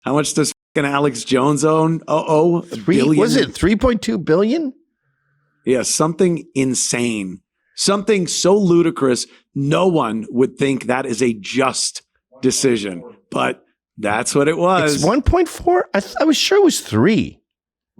How much does fucking Alex Jones own? Billion? Was it 3.2 billion? Yeah, something insane. Something so ludicrous, no one would think that is a just decision. But that's what it was. It's 1.4? I was sure it was 3.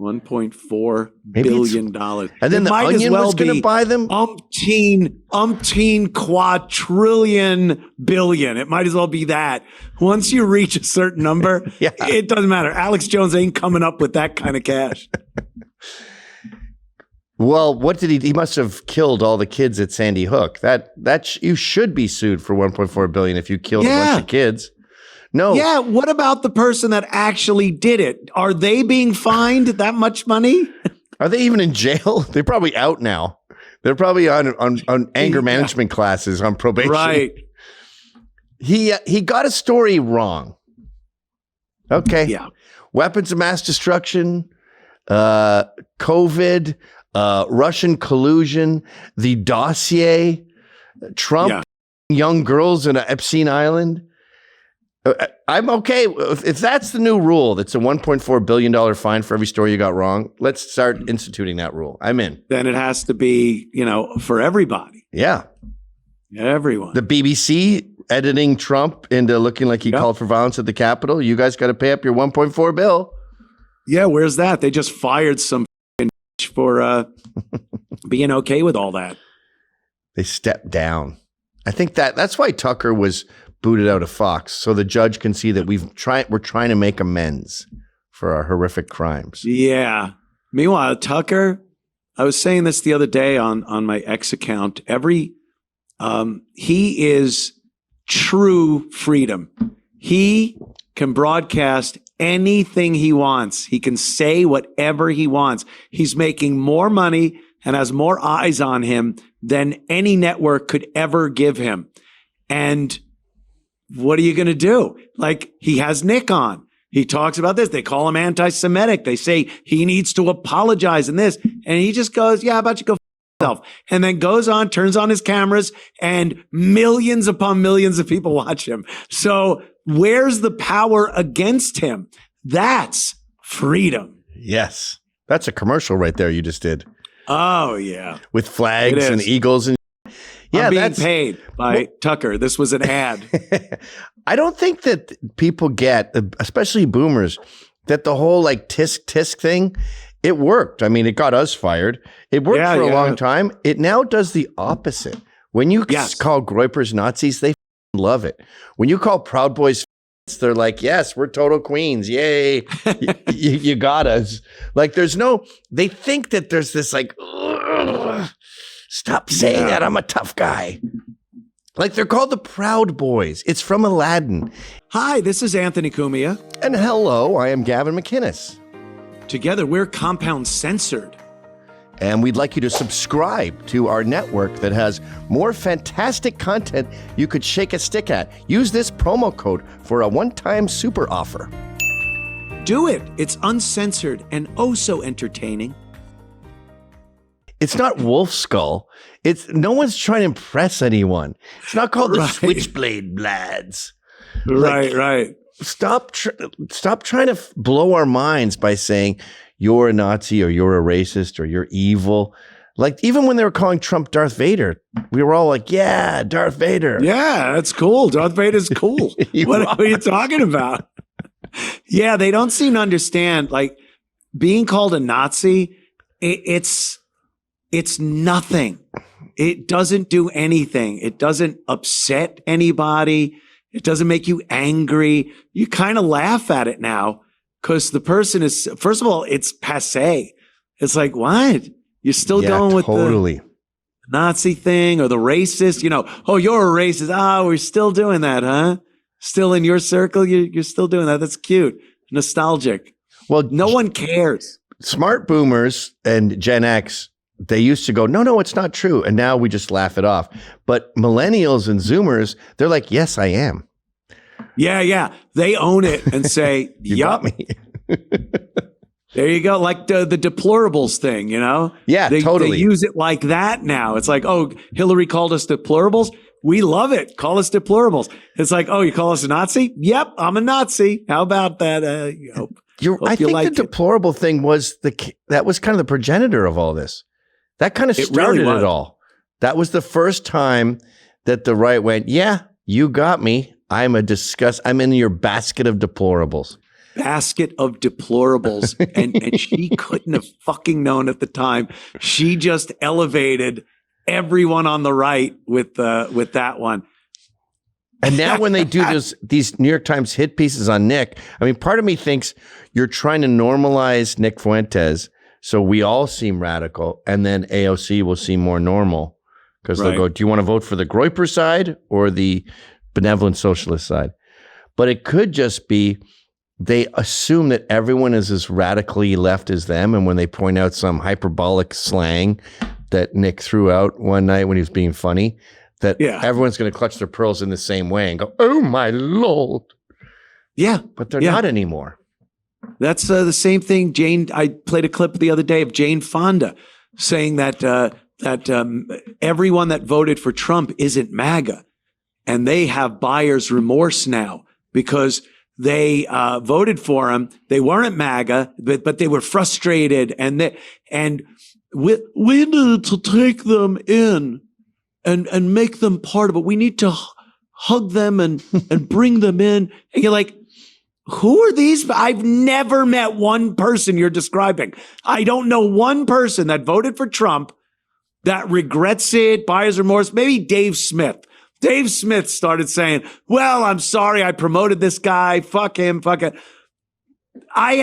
$1.4 billion. And then the Onion was going to buy them? Umpteen quadrillion billion. It might as well be that. Once you reach a certain number, it doesn't matter. Alex Jones ain't coming up with that kind of cash. Well, what did he must have killed all the kids at Sandy Hook. You should be sued for 1.4 billion if you killed a bunch of kids. No. Yeah, what about the person that actually did it? Are they being fined that much money? Are they even in jail? They're probably out now. They're probably on anger management classes on probation. Right. He got a story wrong. Okay. Yeah. Weapons of mass destruction, COVID, Russian collusion, the dossier, Trump, young girls in Epstein Island. I'm okay if that's the new rule. That's a $1.4 billion fine for every story you got wrong. Let's start instituting that rule. I'm in. Then it has to be, for everybody. Yeah, everyone. The BBC editing Trump into looking like he called for violence at the Capitol. You guys got to pay up your 1.4 bill. Yeah, where's that? They just fired some for being okay with all that. They stepped down. I think that's why Tucker was booted out of Fox, so the judge can see that we're trying to make amends for our horrific crimes. Yeah. Meanwhile, Tucker, I was saying this the other day on my X account. He is true freedom. He can broadcast anything he wants. He can say whatever he wants. He's making more money and has more eyes on him than any network could ever give him. And what are you going to do? Like, he has Nick on. He talks about this. They call him anti-Semitic. They say he needs to apologize and this. And he just goes, yeah, how about you go f yourself? And then goes on, turns on his cameras, and millions upon millions of people watch him. So where's the power against him? That's freedom. Yes. That's a commercial right there you just did. Oh, yeah. With flags and eagles and I'm being paid by Tucker. This was an ad. I don't think that people get, especially boomers, that the whole like tisk thing, it worked. I mean, it got us fired. It worked for a long time. It now does the opposite. When you call Groypers Nazis, they love it. When you call Proud Boys, they're like, yes, we're total queens. Yay. you got us. Like they think that there's this like, stop saying that. I'm a tough guy. Like they're called the Proud Boys. It's from Aladdin. Hi, this is Anthony Cumia. And hello, I am Gavin McInnes. Together, we're Compound Censored. And we'd like you to subscribe to our network that has more fantastic content you could shake a stick at. Use this promo code for a one-time super offer. Do it. It's uncensored and oh so entertaining. It's not Wolf Skull. No one's trying to impress anyone. It's not called the Switchblade Lads. Right. Stop trying to blow our minds by saying you're a Nazi or you're a racist or you're evil. Like even when they were calling Trump Darth Vader, we were all like, yeah, Darth Vader. Yeah, that's cool. Darth Vader's cool. What are you talking about? Yeah, they don't seem to understand. Like being called a Nazi, it's nothing. It doesn't do anything. It doesn't upset anybody. It doesn't make you angry. You kind of laugh at it now because the person is, first of all, it's passé. It's like, what? You're still going with the Nazi thing or the racist, oh, you're a racist. We're still doing that, huh? Still in your circle. You're still doing that. That's cute. Nostalgic. Well, no one cares. Smart boomers and Gen X, they used to go, no, it's not true. And now we just laugh it off. But millennials and Zoomers, they're like, yes, I am. Yeah. They own it and say, yup. Me. There you go. Like the deplorables thing, Yeah, totally. They use it like that now. It's like, oh, Hillary called us deplorables. We love it. Call us deplorables. It's like, oh, you call us a Nazi? Yep, I'm a Nazi. How about that? I think the deplorable thing was that was kind of the progenitor of all this. That kind of started it all. That was the first time that the right went, yeah, you got me. I'm in your basket of deplorables. Basket of deplorables. and she couldn't have fucking known at the time. She just elevated everyone on the right with that one. And now when they do these New York Times hit pieces on Nick, I mean, part of me thinks you're trying to normalize Nick Fuentes so we all seem radical, and then AOC will seem more normal because they'll go, do you want to vote for the Groyper side or the benevolent socialist side? But it could just be they assume that everyone is as radically left as them, and when they point out some hyperbolic slang that Nick threw out one night when he was being funny, that everyone's going to clutch their pearls in the same way and go, oh, my Lord. Yeah. But they're not anymore. That's the same thing. I played a clip the other day of Jane Fonda saying that everyone that voted for Trump isn't MAGA. And they have buyer's remorse now because they voted for him. They weren't MAGA, but they were frustrated. And we needed to take them in and make them part of it. We need to hug them and bring them in. And you're like, who are these? I've never met one person you're describing. I don't know one person that voted for Trump that regrets it, buyer's remorse. Maybe Dave Smith. Dave Smith started saying, well, I'm sorry I promoted this guy. Fuck him. Fuck it. I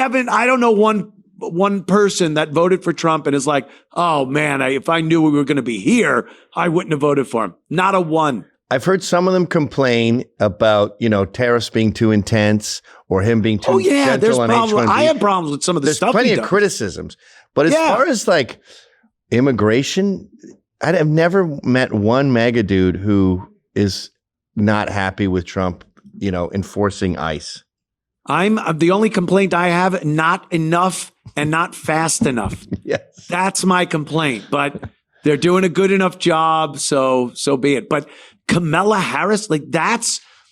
don't know one person that voted for Trump and is like, oh man, if I knew we were going to be here, I wouldn't have voted for him. Not a one. I've heard some of them complain about, tariffs being too intense or him being too gentle on H-1B. I have problems with some of the stuff. There's plenty of criticisms. But as far as like immigration, I've never met one MAGA dude who is not happy with Trump, enforcing ICE. I'm the only complaint I have, not enough and not fast enough. Yes. That's my complaint, but they're doing a good enough job. So be it. But Kamala Harris,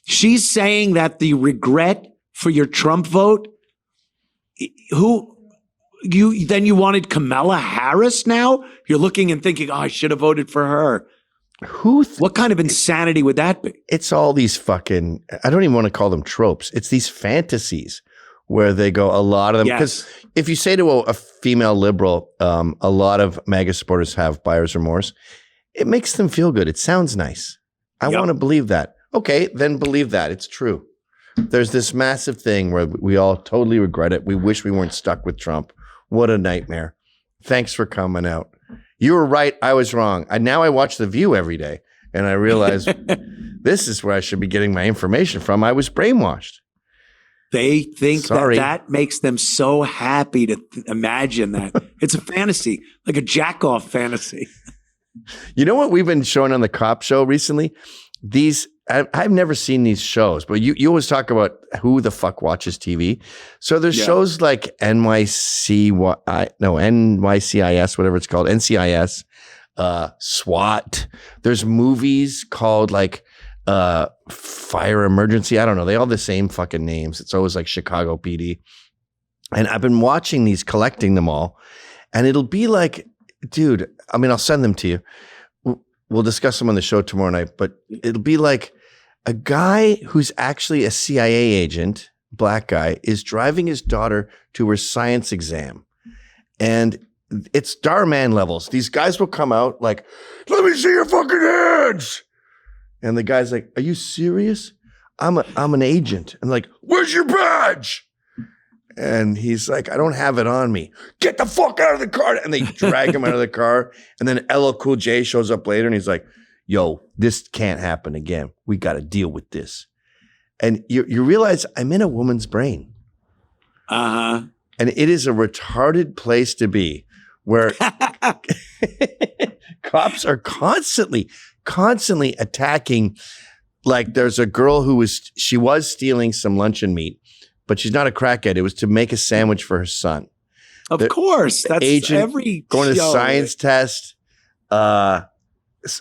she's saying that the regret for your Trump vote, you wanted Kamala Harris now? You're looking and thinking, I should have voted for her. What kind of insanity would that be? It's all these fucking, I don't even want to call them tropes. It's these fantasies where they go, a lot of them, because if you say to a female liberal, a lot of MAGA supporters have buyer's remorse, it makes them feel good. It sounds nice. I want to believe that. Okay, then believe that. It's true. There's this massive thing where we all totally regret it. We wish we weren't stuck with Trump. What a nightmare. Thanks for coming out. You were right. I was wrong. Now I watch The View every day, and I realize this is where I should be getting my information from. I was brainwashed. They think that makes them so happy to imagine that. It's a fantasy, like a jack-off fantasy. You know what we've been showing on the Cop Show recently? I've never seen these shows, but you always talk about who the fuck watches TV. So there's shows like NYCIS, whatever it's called, NCIS, SWAT. There's movies called like Fire Emergency. I don't know. They all have the same fucking names. It's always like Chicago PD. And I've been watching these, collecting them all. And it'll be like, dude, I mean, I'll send them to you. We'll discuss them on the show tomorrow night, but it'll be like a guy who's actually a CIA agent, black guy, is driving his daughter to her science exam. And it's Starman levels. These guys will come out like, let me see your fucking hands. And the guy's like, are you serious? I'm an agent. And like, where's your badge? And he's like, I don't have it on me. Get the fuck out of the car. And they drag him out of the car. And then LL Cool J shows up later and he's like, yo, this can't happen again. We got to deal with this. And you realize I'm in a woman's brain. Uh-huh. And it is a retarded place to be where cops are constantly attacking. Like there's a girl who was stealing some luncheon meat. But she's not a crackhead. It was to make a sandwich for her son. Of course. That's agent every going to show. Science test.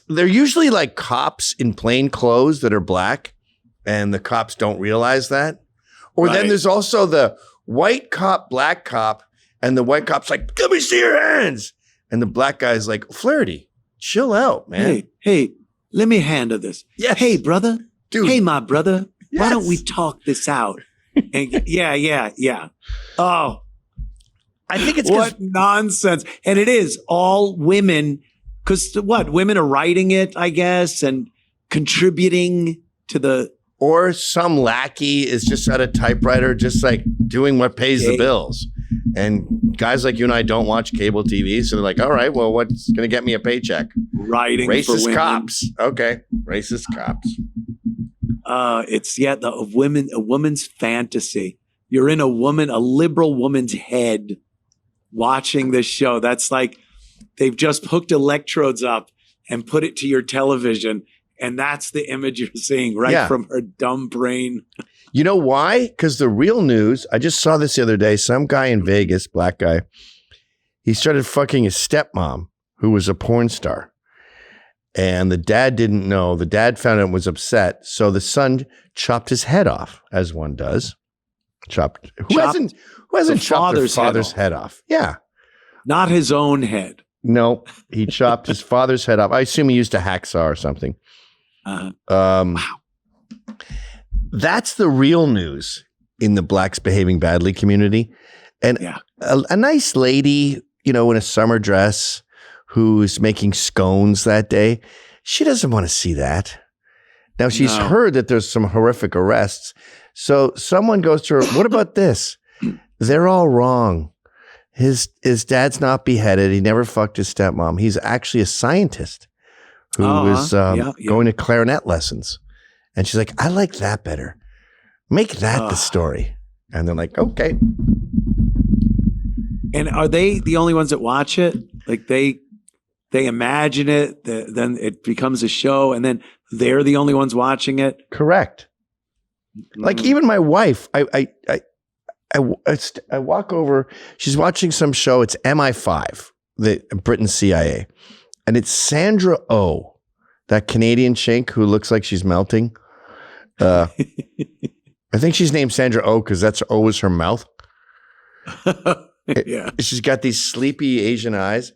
they're usually like cops in plain clothes that are black, and the cops don't realize that. Or then there's also the white cop, black cop, and the white cop's like, let me see your hands. And the black guy's like, Flaherty, chill out, man. Hey, let me handle this. Yes. Hey, brother. Dude. Hey, my brother. Yes. Why don't we talk this out? And yeah. Oh, I think it's what nonsense. And it is all women, because women are writing it, I guess, and contributing to the. Or some lackey is just at a typewriter, just like doing what pays the bills. And guys like you and I don't watch cable TV. So they're like, all right, well, what's going to get me a paycheck? Writing racist for women. Cops. Okay. Racist cops. It's a woman's fantasy. You're in a liberal woman's head watching this show. That's like they've just hooked electrodes up and put it to your television. And that's the image you're seeing from her dumb brain. You know why? Because the real news, I just saw this the other day. Some guy in Vegas, black guy, he started fucking his stepmom, who was a porn star. And the dad didn't know. The dad found out and was upset. So the son chopped his head off, as one does. Who hasn't chopped their father's head off? Yeah. Not his own head. No, he chopped his father's head off. I assume he used a hacksaw or something. Wow. That's the real news in the blacks behaving badly community. And a nice lady, in a summer dress who's making scones that day, she doesn't want to see that. Now, she's heard that there's some horrific arrests. So someone goes to her, what about this? They're all wrong. His dad's not beheaded. He never fucked his stepmom. He's actually a scientist who was going to clarinet lessons. And she's like, I like that better. Make that the story. And they're like, okay. And are they the only ones that watch it? Like they imagine it, then it becomes a show, and then they're the only ones watching it? Correct. Like even my wife, I walk over, she's watching some show, it's MI5, the Britain's CIA. And it's Sandra Oh, that Canadian chink who looks like she's melting. I think she's named Sandra Oh because that's always her mouth. Yeah. She's got these sleepy Asian eyes.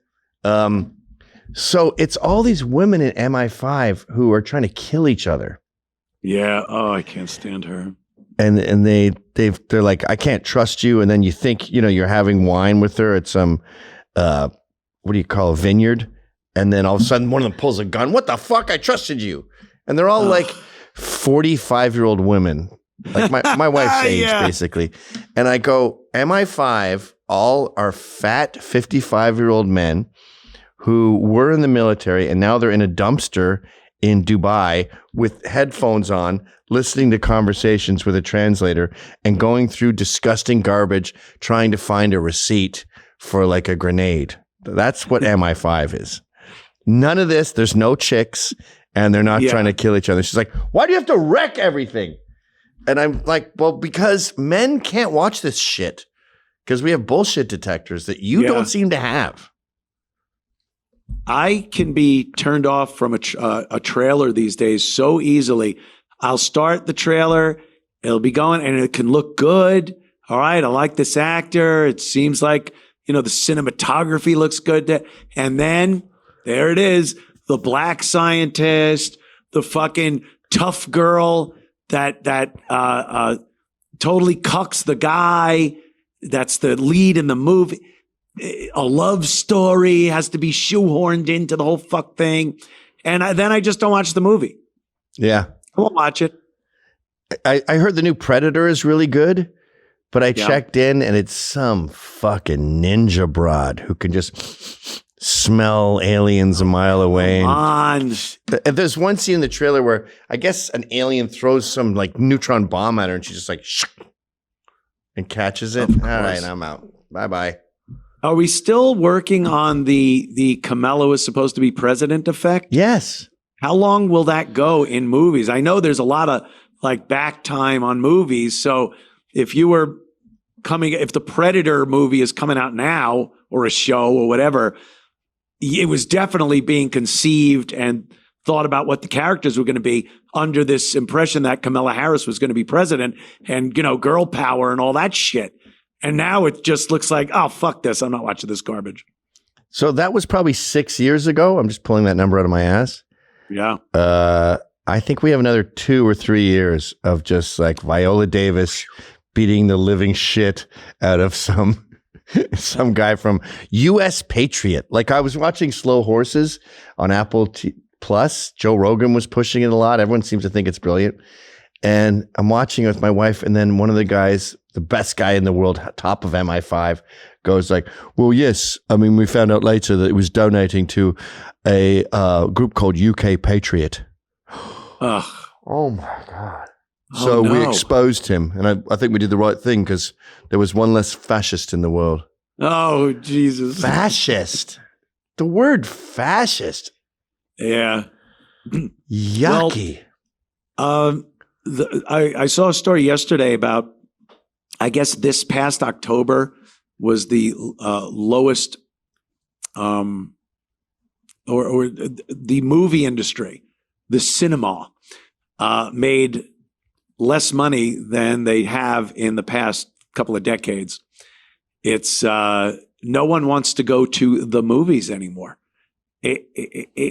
So it's all these women in MI5 who are trying to kill each other. Yeah. Oh, I can't stand her. And they're like, I can't trust you. And then you think, you're having wine with her at some, what do you call a vineyard? And then all of a sudden one of them pulls a gun. What the fuck? I trusted you. And they're all like 45-year-old women, like my wife's age, basically. And I go, MI5, all are fat 55-year-old men who were in the military and now they're in a dumpster in Dubai with headphones on, listening to conversations with a translator and going through disgusting garbage, trying to find a receipt for like a grenade. That's what MI5 is. None of this. There's no chicks and they're not trying to kill each other. She's like, why do you have to wreck everything? And I'm like, well, because men can't watch this shit because we have bullshit detectors that you don't seem to have. I can be turned off from a trailer these days so easily. I'll start the trailer, it'll be going, and it can look good. All right, I like this actor. It seems like, the cinematography looks good. And then there it is, the black scientist, the fucking tough girl that totally cucks the guy that's the lead in the movie. A love story has to be shoehorned into the whole fuck thing. And then I just don't watch the movie. Yeah. I won't watch it. I heard the new Predator is really good, but I checked in and it's some fucking ninja broad who can just smell aliens a mile away. Come on. And there's one scene in the trailer where I guess an alien throws some like neutron bomb at her and she's just like, and catches it. All right, I'm out. Bye-bye. Are we still working on the Camelo is supposed to be president effect? Yes. How long will that go in movies? I know there's a lot of like back time on movies. So if the Predator movie is coming out now or a show or whatever, it was definitely being conceived and thought about what the characters were going to be under this impression that Kamala Harris was going to be president and, girl power and all that shit. And now it just looks like, oh, fuck this. I'm not watching this garbage. So that was probably 6 years ago. I'm just pulling that number out of my ass. Yeah. I think we have another 2 or 3 years of just like Viola Davis beating the living shit out of some guy from US Patriot. Like I was watching Slow Horses on Apple Plus. Joe Rogan was pushing it a lot. Everyone seems to think it's brilliant. And I'm watching it with my wife. And then one of the guys, the best guy in the world, top of MI5, goes like, well, yes. I mean, we found out later that it was donating to a group called UK Patriot. Ugh. Oh my God. So we exposed him. And I think we did the right thing because there was one less fascist in the world. Oh, Jesus. Fascist. The word fascist. Yeah. Yucky. Well, I saw a story yesterday about, I guess this past October was the lowest, or the movie industry, the cinema, made less money than they have in the past couple of decades. It's no one wants to go to the movies anymore.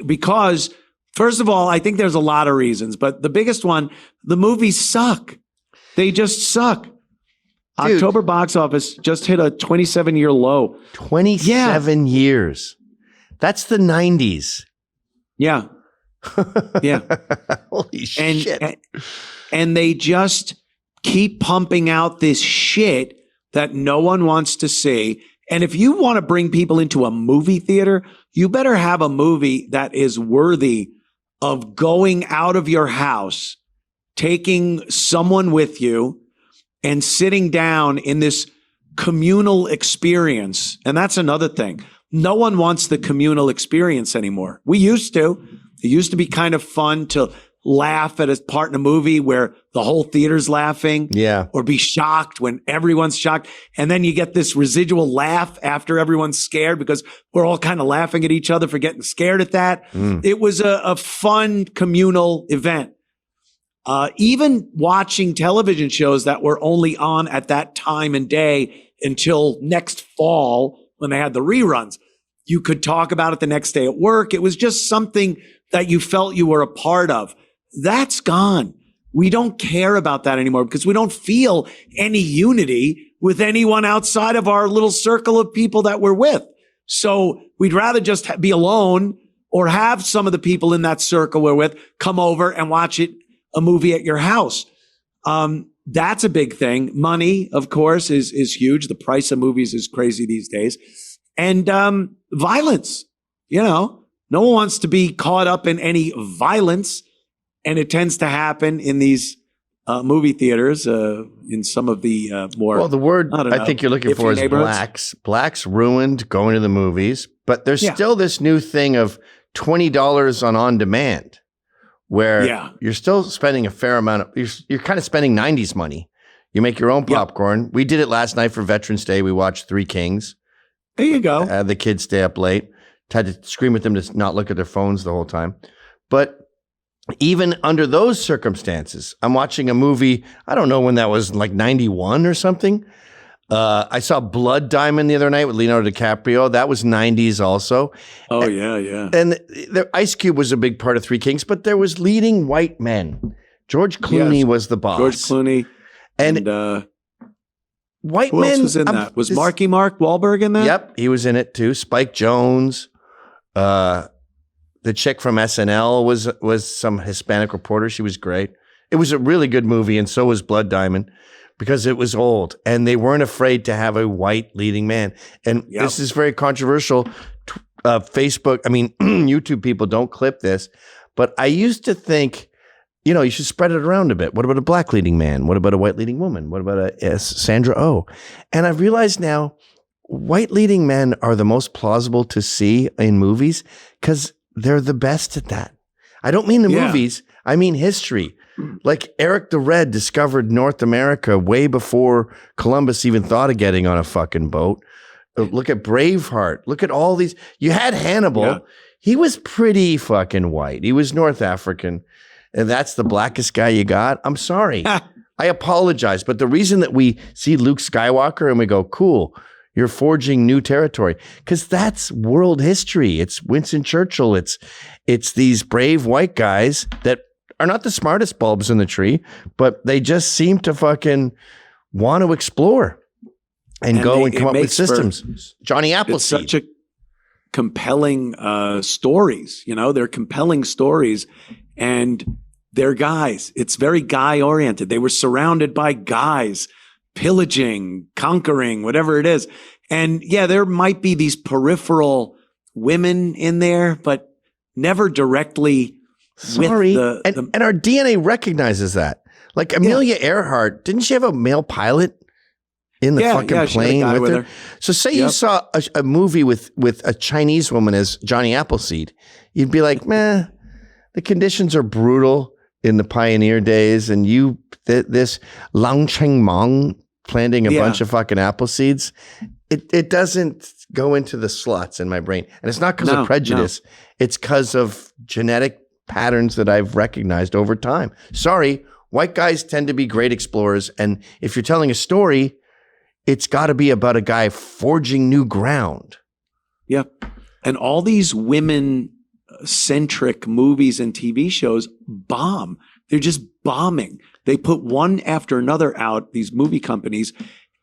Because, first of all, I think there's a lot of reasons, but the biggest one, the movies suck. They just suck. Dude, October box office just hit a 27-year low. 27 years. That's the 90s. Yeah. Yeah. Holy shit. And they just keep pumping out this shit that no one wants to see. And if you want to bring people into a movie theater, you better have a movie that is worthy of going out of your house, taking someone with you, and sitting down in this communal experience. And that's another thing. No one wants the communal experience anymore. We used to. It used to be kind of fun to laugh at a part in a movie where the whole theater's laughing. Yeah. Or be shocked when everyone's shocked. And then you get this residual laugh after everyone's scared because we're all kind of laughing at each other for getting scared at that. It was a fun communal event. Even watching television shows that were only on at that time and day until next fall when they had the reruns. You could talk about it the next day at work. It was just something that you felt you were a part of. That's gone. We don't care about that anymore because we don't feel any unity with anyone outside of our little circle of people that we're with. So we'd rather just be alone or have some of the people in that circle we're with come over and watch a movie at your house. That's a big thing. Money, of course, is huge. The price of movies is crazy these days. And violence, no one wants to be caught up in any violence. And it tends to happen in these movie theaters, in some of the more... Well, the word I think you're looking for is blacks. Blacks ruined going to the movies, but there's still this new thing of $20 on demand, where you're still spending a fair amount of... You're kind of spending 90s money. You make your own popcorn. Yep. We did it last night for Veterans Day. We watched Three Kings. There you go. Had the kids stay up late. Had to scream at them to not look at their phones the whole time. But even under those circumstances, I'm watching a movie, I don't know when that was, like 91 or something. I saw Blood Diamond the other night with Leonardo DiCaprio. That was 90s also. Oh, yeah. And the Ice Cube was a big part of Three Kings, but there was leading white men. George Clooney was the boss. George Clooney. And white who men. Else was in that? Was Mark Wahlberg in that? Yep, he was in it too. Spike Jonze. The chick from SNL was some Hispanic reporter. She was great. It was a really good movie, and so was Blood Diamond, because it was old, and they weren't afraid to have a white leading man. And this is very controversial. Facebook, YouTube people don't clip this, but I used to think, you should spread it around a bit. What about a black leading man? What about a white leading woman? What about a Sandra Oh? And I've realized now, white leading men are the most plausible to see in movies because they're the best at that. I don't mean the movies. I mean history. Like Eric the Red discovered North America way before Columbus even thought of getting on a fucking boat. Look at Braveheart. Look at all these. You had Hannibal. Yeah. He was pretty fucking white. He was North African. And that's the blackest guy you got. I'm sorry. I apologize. But the reason that we see Luke Skywalker and we go, cool, you're forging new territory, because that's world history. It's Winston Churchill. It's these brave white guys that are not the smartest bulbs in the tree, but they just seem to fucking want to explore and go and come up with systems. Johnny Appleseed. It's such a compelling stories. They're compelling stories, and they're guys. It's very guy oriented. They were surrounded by guys, pillaging, conquering, whatever it is. And yeah, there might be these peripheral women in there, but never directly. Sorry. And our DNA recognizes that. Like Amelia Earhart, didn't she have a male pilot in the fucking plane with her? So say you saw a movie with a Chinese woman as Johnny Appleseed, you'd be like, meh, the conditions are brutal in the pioneer days, and this Lang Cheng Mong planting a bunch of fucking apple seeds, it doesn't go into the slots in my brain. And it's not because of prejudice. No. It's because of genetic patterns that I've recognized over time. Sorry, white guys tend to be great explorers. And if you're telling a story, it's got to be about a guy forging new ground. Yeah. And all these women-centric movies and TV shows bomb. They're just bombing. They put one after another out, these movie companies,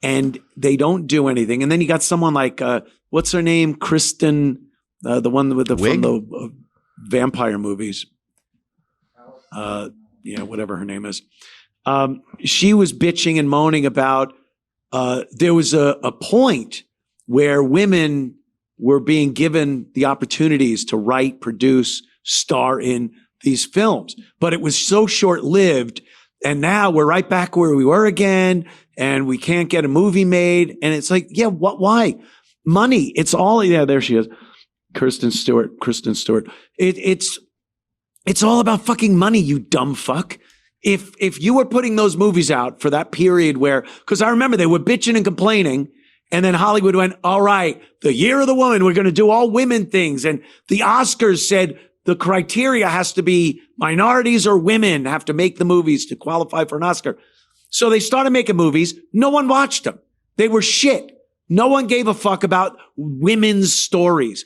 and they don't do anything. And then you got someone like, what's her name? Kristen, the one with from the vampire movies. Whatever her name is. She was bitching and moaning about there was a point where women were being given the opportunities to write, produce, star in these films, but it was so short-lived. And now we're right back where we were again, and we can't get a movie made. And it's like, yeah, why? Money. It's all, there she is. Kristen Stewart. It's all about fucking money, you dumb fuck. If you were putting those movies out for that period because I remember they were bitching and complaining, and then Hollywood went, all right, the year of the woman, we're going to do all women things. And the Oscars said the criteria has to be minorities or women have to make the movies to qualify for an Oscar. So they started making movies. No one watched them. They were shit. No one gave a fuck about women's stories.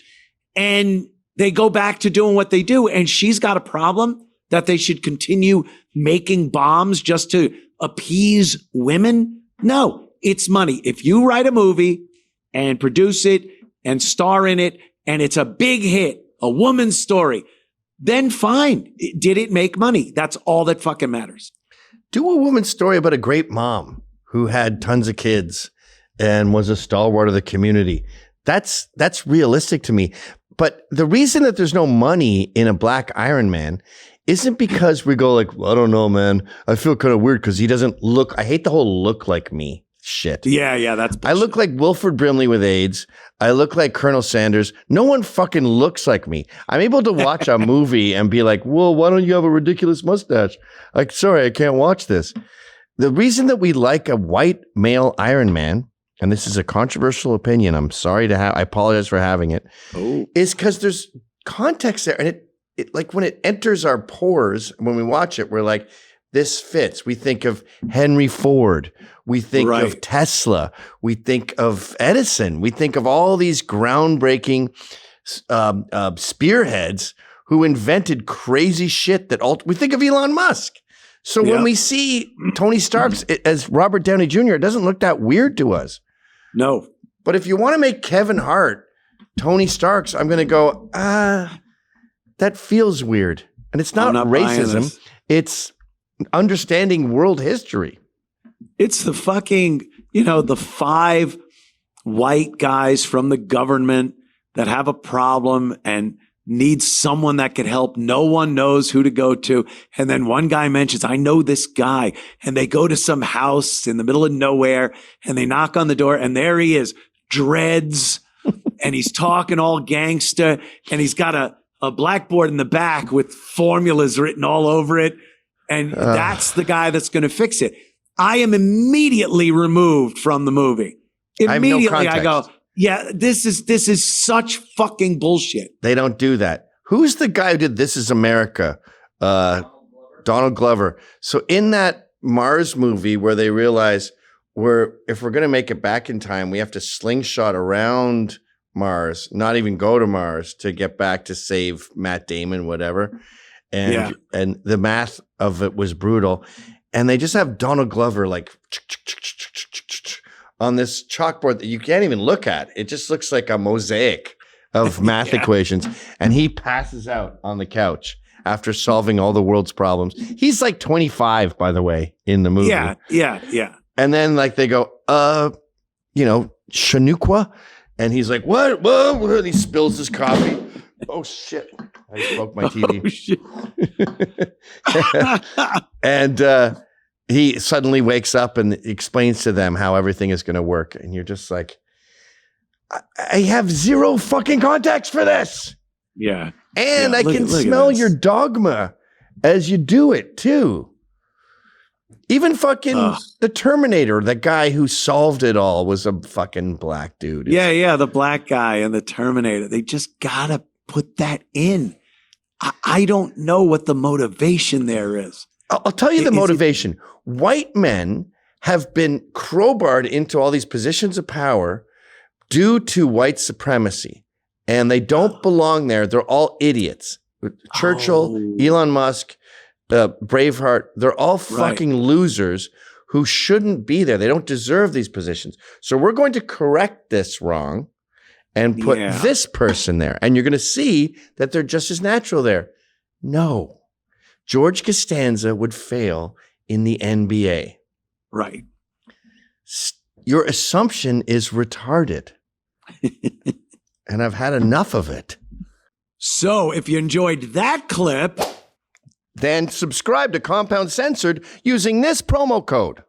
And they go back to doing what they do. And she's got a problem that they should continue making bombs just to appease women. No, it's money. If you write a movie and produce it and star in it, and it's a big hit, a woman's story, then fine. Did it make money? That's all that fucking matters. Do a woman's story about a great mom who had tons of kids and was a stalwart of the community. That's realistic to me. But the reason that there's no money in a black Iron Man isn't because we go like, well, I don't know, man. I feel kind of weird because he doesn't look. I hate the whole look like me shit. Yeah, that's bullshit. I look like Wilford Brimley with AIDS. I look like Colonel Sanders. No one fucking looks like me. I'm able to watch a movie and be like, well, why don't you have a ridiculous mustache? Like, sorry, I can't watch this. The reason that we like a white male Iron Man, and this is a controversial opinion, I'm sorry I apologize for having it, is because there's context there. And it like when it enters our pores, when we watch it, we're like, this fits. We think of Henry Ford. We think of Tesla. We think of Edison. We think of all these groundbreaking spearheads who invented crazy shit we think of Elon Musk. So when we see Tony Stark as Robert Downey Jr., it doesn't look that weird to us. No. But if you want to make Kevin Hart Tony Stark's, I'm going to go, that feels weird. And it's not racism. It's understanding world history. It's the fucking, the 5 white guys from the government that have a problem and need someone that could help. No one knows who to go to. And then one guy mentions, I know this guy. And they go to some house in the middle of nowhere and they knock on the door and there he is, dreads. And he's talking all gangsta and he's got a blackboard in the back with formulas written all over it. And that's the guy that's going to fix it. I am immediately removed from the movie. Immediately I go, Yeah, this is such fucking bullshit. They don't do that. Who's the guy who did This Is America? Donald Glover. So in that Mars movie where they realize if we're going to make it back in time, we have to slingshot around Mars, not even go to Mars to get back to save Matt Damon, whatever. And the math of it was brutal. And they just have Donald Glover like on this chalkboard that you can't even look at. It just looks like a mosaic of math equations. And he passes out on the couch after solving all the world's problems. He's like 25, by the way, in the movie. Yeah. And then like they go, Chanuqua. And he's like, what? Whoa. And he spills his coffee. Oh, shit. I broke my TV. Oh, shit. And he suddenly wakes up and explains to them how everything is going to work. And you're just like, I have zero fucking context for this. Yeah. And I can smell your dogma as you do it too. Even fucking the Terminator, the guy who solved it all was a fucking black dude. Yeah, the black guy and the Terminator. They just gotta put that in. I don't know what the motivation there is. I'll tell you the motivation. White men have been crowbarred into all these positions of power due to white supremacy. And they don't belong there. They're all idiots. Churchill, Elon Musk, Braveheart, they're all fucking losers who shouldn't be there. They don't deserve these positions. So we're going to correct this wrong and put this person there. And you're going to see that they're just as natural there. No. George Costanza would fail in the NBA. Right. Your assumption is retarded. And I've had enough of it. So if you enjoyed that clip, then subscribe to Compound Censored using this promo code.